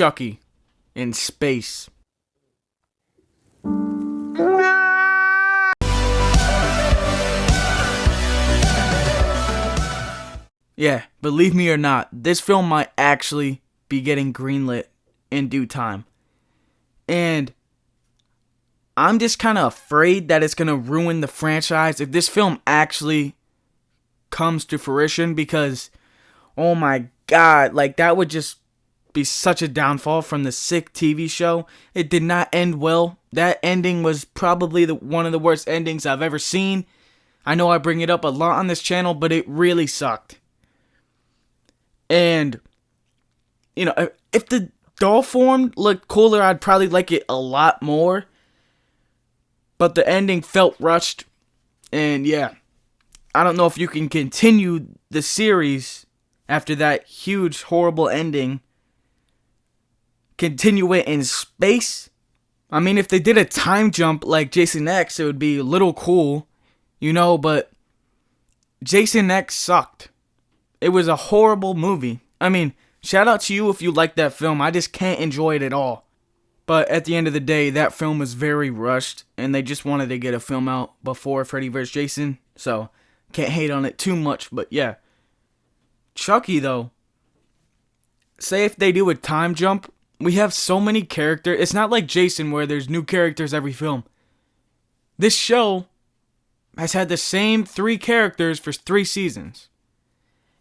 Chucky in space. Yeah, believe me or not, this film might actually be getting greenlit in due time. And I'm just kind of afraid that it's going to ruin the franchise if this film actually comes to fruition, because, oh my god, like, that would just be such a downfall from the sick TV show. It did not end well. That ending was probably one of the worst endings I've ever seen. I know I bring it up a lot on this channel, but it really sucked. And, you know, if the doll form looked cooler, I'd probably like it a lot more. But the ending felt rushed. And yeah, I don't know if you can continue the series after that huge, horrible ending. Continue it in space. I mean, if they did a time jump like Jason X, it would be a little cool, you know, but Jason X sucked. It was a horrible movie. I mean, shout out to you if you like that film. I just can't enjoy it at all. But at the end of the day, that film was very rushed, and they just wanted to get a film out before Freddy vs. Jason, so can't hate on it too much. But yeah, Chucky though, say if they do a time jump, we have so many characters. It's not like Jason where there's new characters every film. This show has had the same 3 characters for 3 seasons.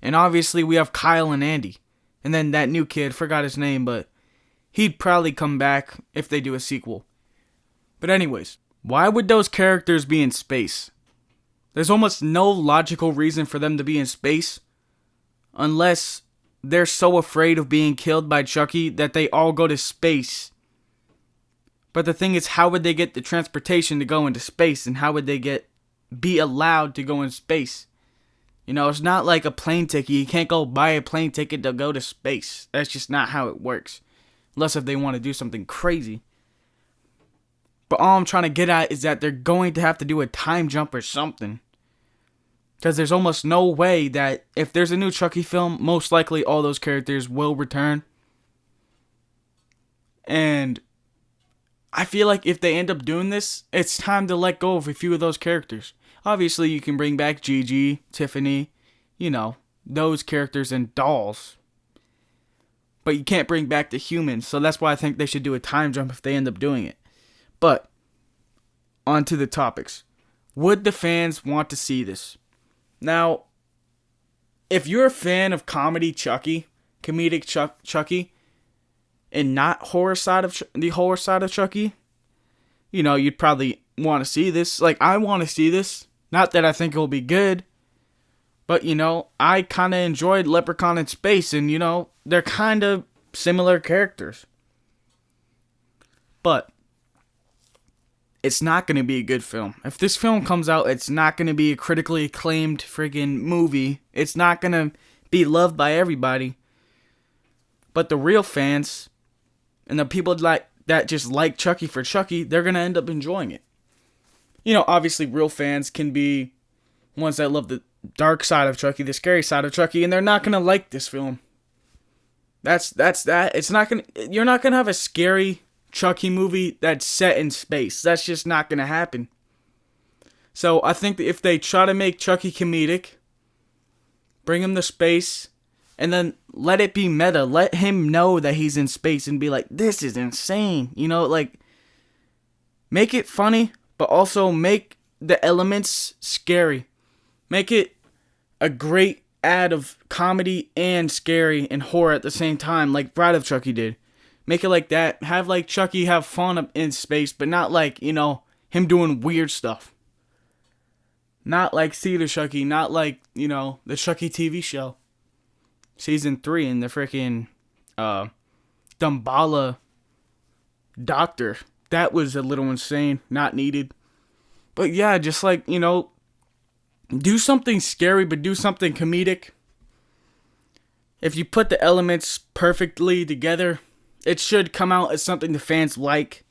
And obviously we have Kyle and Andy. And then that new kid, forgot his name, but he'd probably come back if they do a sequel. But anyways, why would those characters be in space? There's almost no logical reason for them to be in space, unless they're so afraid of being killed by Chucky that they all go to space. But the thing is, how would they get the transportation to go into space, and how would they be allowed to go in space? You know, it's not like a plane ticket. You can't go buy a plane ticket to go to space. That's just not how it works. Unless if they want to do something crazy. But all I'm trying to get at is that they're going to have to do a time jump or something. Because there's almost no way that if there's a new Chucky film, most likely all those characters will return. And I feel like if they end up doing this, it's time to let go of a few of those characters. Obviously, you can bring back Gigi, Tiffany, you know, those characters and dolls. But you can't bring back the humans, so that's why I think they should do a time jump if they end up doing it. But, on to the topics. Would the fans want to see this? Now, if you're a fan of comedy Chucky, comedic Chucky, and not the horror side of Chucky, you know, you'd probably want to see this. Like, I want to see this. Not that I think it will be good, but, you know, I kind of enjoyed Leprechaun in Space, and, you know, they're kind of similar characters. But it's not going to be a good film. If this film comes out, it's not going to be a critically acclaimed friggin' movie. It's not going to be loved by everybody. But the real fans, and the people that just like Chucky for Chucky, they're going to end up enjoying it. You know, obviously real fans can be ones that love the dark side of Chucky, the scary side of Chucky, and they're not going to like this film. That's that. You're not going to have a scary Chucky movie that's set in space. That's just not going to happen. So I think that if they try to make Chucky comedic, bring him to space, and then let it be meta, let him know that he's in space and be like, this is insane. You know, like, make it funny, but also make the elements scary. Make it a great add of comedy and scary and horror at the same time, like Bride of Chucky did. Make it like that. Have like Chucky have fun up in space, but not like, you know, him doing weird stuff. Not like Cedar Chucky, not like, you know, the Chucky TV show. Season 3 and the freaking Dumbala doctor. That was a little insane. Not needed. But yeah, just like, you know, do something scary, but do something comedic. If you put the elements perfectly together, it should come out as something the fans like.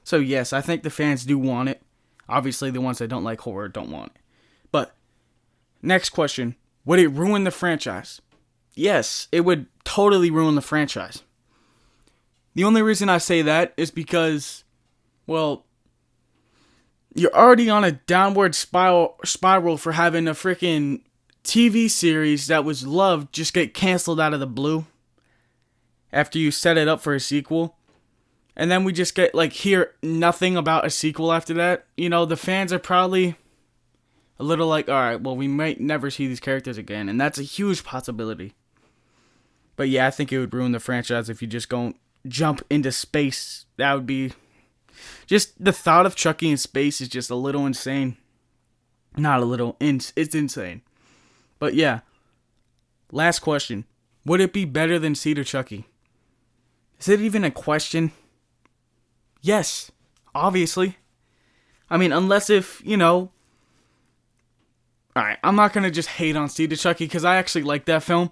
So yes, I think the fans do want it. Obviously, the ones that don't like horror don't want it. But, next question. Would it ruin the franchise? Yes, it would totally ruin the franchise. The only reason I say that is because, well, you're already on a downward spiral for having a freaking TV series that was loved just get canceled out of the blue after you set it up for a sequel. And then we just get, like, hear nothing about a sequel after that. You know, the fans are probably a little like, alright, well, we might never see these characters again. And that's a huge possibility. But yeah, I think it would ruin the franchise if you just go jump into space. That would be... Just the thought of Chucky in space is just a little insane. Not a little, it's insane. But yeah, last question. Would it be better than Cedar Chucky? Is it even a question? Yes, obviously. I mean, unless if, you know... Alright, I'm not going to just hate on Cedar Chucky because I actually like that film.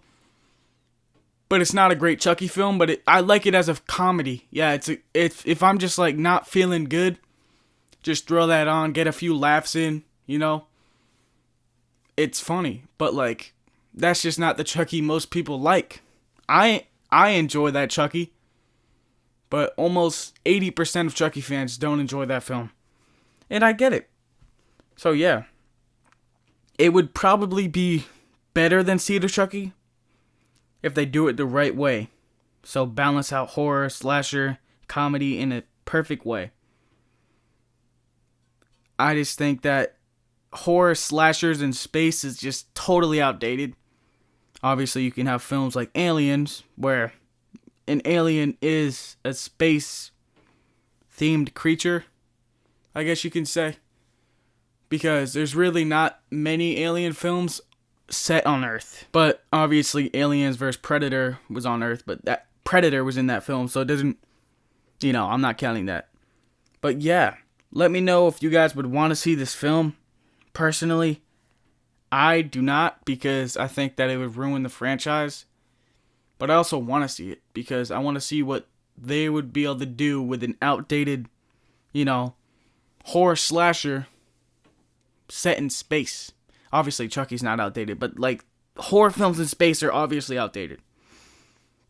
But it's not a great Chucky film, but I like it as a comedy. Yeah, if I'm just like not feeling good, just throw that on, get a few laughs in, you know. It's funny, but like that's just not the Chucky most people like. I enjoy that Chucky, but almost 80% of Chucky fans don't enjoy that film. And I get it. So yeah, it would probably be better than Cedar Chucky if they do it the right way. So balance out horror, slasher, comedy in a perfect way. I just think that horror slashers in space is just totally outdated. Obviously, you can have films like Aliens, where an alien is a space-themed creature, I guess you can say. Because there's really not many alien films set on Earth. But obviously Aliens vs. Predator was on Earth, but that Predator was in that film, so it doesn't, you know, I'm not counting that. But yeah, let me know if you guys would want to see this film. Personally, I do not, because I think that it would ruin the franchise. But I also want to see it because I want to see what they would be able to do with an outdated, you know, horror slasher set in space. Obviously, Chucky's not outdated, but like horror films in space are obviously outdated.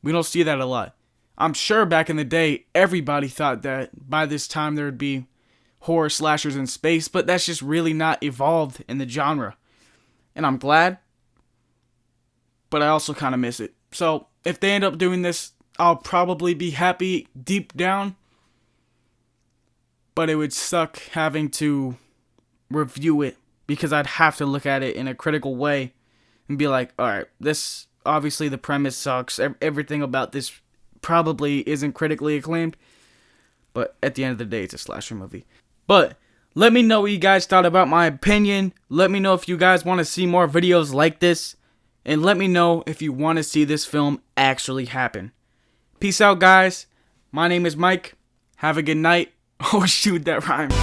We don't see that a lot. I'm sure back in the day, everybody thought that by this time there would be horror slashers in space, but that's just really not evolved in the genre. And I'm glad, but I also kind of miss it. So if they end up doing this, I'll probably be happy deep down, but it would suck having to review it because I'd have to look at it in a critical way and be like, alright, this, obviously the premise sucks, everything about this probably isn't critically acclaimed, but at the end of the day, it's a slasher movie. But let me know what you guys thought about my opinion. Let me know if you guys want to see more videos like this, and let me know if you want to see this film actually happen. Peace out, guys. My name is Mike. Have a good night. Oh shoot, that rhymed.